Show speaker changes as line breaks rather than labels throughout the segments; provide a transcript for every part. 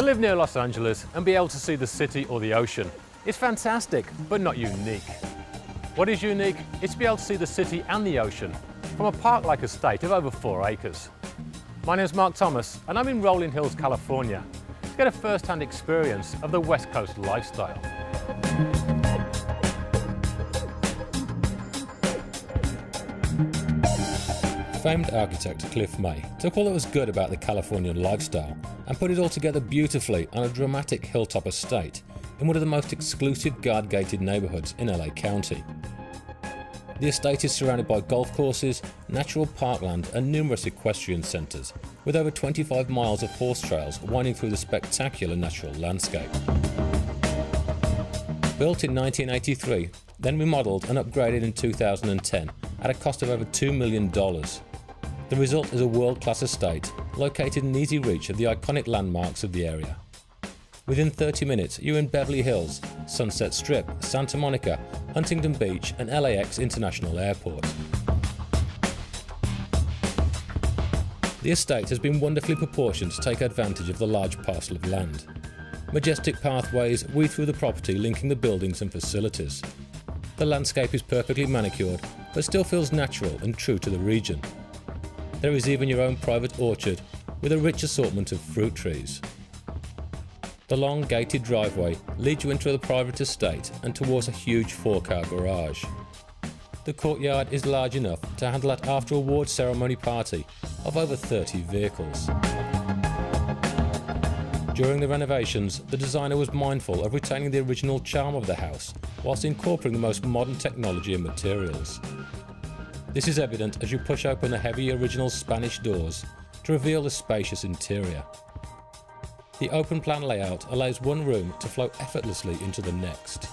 live near Los Angeles and be able to see the city or the ocean is fantastic, but not unique. What is unique is to be able to see the city and the ocean from a park-like estate of over 4 acres. My name is Mark Thomas and I'm in Rolling Hills, California to get a first-hand experience of the West Coast lifestyle. Famed architect Cliff May took all that was good about the Californian lifestyle and put it all together beautifully on a dramatic hilltop estate in one of the most exclusive guard-gated neighbourhoods in LA County. The estate is surrounded by golf courses, natural parkland and numerous equestrian centres, with over 25 miles of horse trails winding through the spectacular natural landscape. Built in 1983, then remodelled and upgraded in 2010 at a cost of over $2 million. The result is a world-class estate located in easy reach of the iconic landmarks of the area. Within 30 minutes, you're in Beverly Hills, Sunset Strip, Santa Monica, Huntington Beach and LAX International Airport. The estate has been wonderfully proportioned to take advantage of the large parcel of land. Majestic pathways weave through the property, linking the buildings and facilities. The landscape is perfectly manicured, but still feels natural and true to the region. There is even your own private orchard with a rich assortment of fruit trees. The long gated driveway leads you into the private estate and towards a huge 4-car garage. The courtyard is large enough to handle that after-award ceremony party of over 30 vehicles. During the renovations, the designer was mindful of retaining the original charm of the house whilst incorporating the most modern technology and materials. This is evident as you push open the heavy original Spanish doors to reveal the spacious interior. The open plan layout allows one room to flow effortlessly into the next.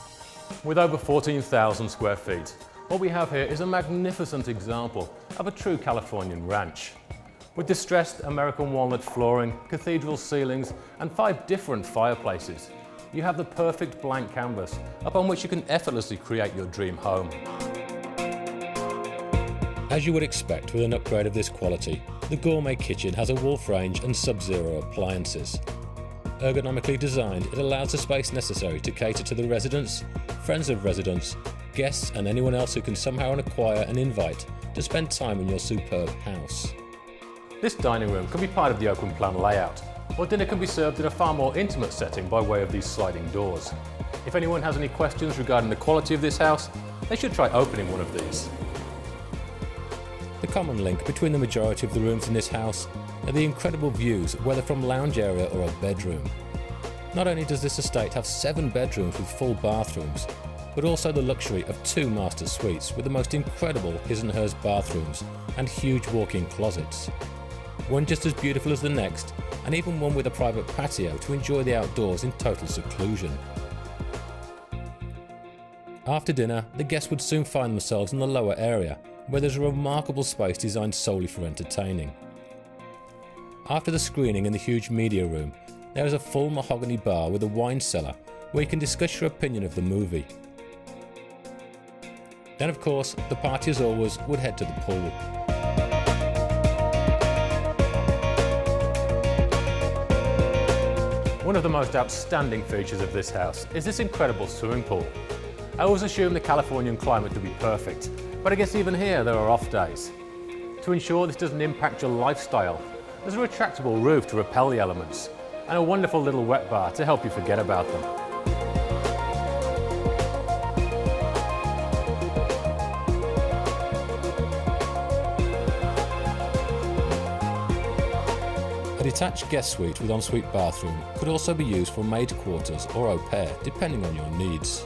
With over 14,000 square feet, what we have here is a magnificent example of a true Californian ranch. With distressed American walnut flooring, cathedral ceilings and 5 different fireplaces, you have the perfect blank canvas upon which you can effortlessly create your dream home. As you would expect with an upgrade of this quality, the gourmet kitchen has a Wolf range and Sub-Zero appliances. Ergonomically designed, it allows the space necessary to cater to the residents, friends of residents, guests and anyone else who can somehow acquire and invite to spend time in your superb house. This dining room can be part of the open plan layout, or dinner can be served in a far more intimate setting by way of these sliding doors. If anyone has any questions regarding the quality of this house, they should try opening one of these. The common link between the majority of the rooms in this house are the incredible views, whether from lounge area or a bedroom. Not only does this estate have 7 bedrooms with full bathrooms, but also the luxury of 2 master suites with the most incredible his and hers bathrooms and huge walk-in closets. One just as beautiful as the next, and even one with a private patio to enjoy the outdoors in total seclusion. After dinner, the guests would soon find themselves in the lower area, where there's a remarkable space designed solely for entertaining. After the screening in the huge media room, there is a full mahogany bar with a wine cellar where you can discuss your opinion of the movie. Then of course, the party as always would head to the pool. One of the most outstanding features of this house is this incredible swimming pool. I always assume the Californian climate to be perfect, but I guess even here there are off days. To ensure this doesn't impact your lifestyle, there's a retractable roof to repel the elements, and a wonderful little wet bar to help you forget about them. A detached guest suite with ensuite bathroom could also be used for maid quarters or au pair, depending on your needs.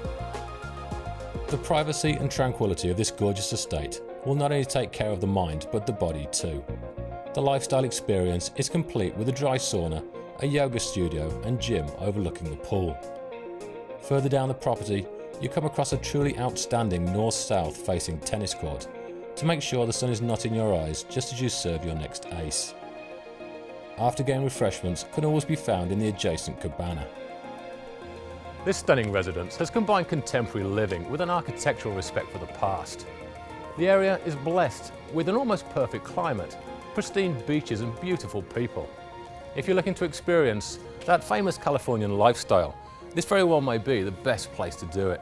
The privacy and tranquility of this gorgeous estate will not only take care of the mind, but the body too. The lifestyle experience is complete with a dry sauna, a yoga studio and gym overlooking the pool. Further down the property, you come across a truly outstanding north-south facing tennis court to make sure the sun is not in your eyes just as you serve your next ace. After-game refreshments can always be found in the adjacent cabana. This stunning residence has combined contemporary living with an architectural respect for the past. The area is blessed with an almost perfect climate, pristine beaches and beautiful people. If you're looking to experience that famous Californian lifestyle, this very well may be the best place to do it.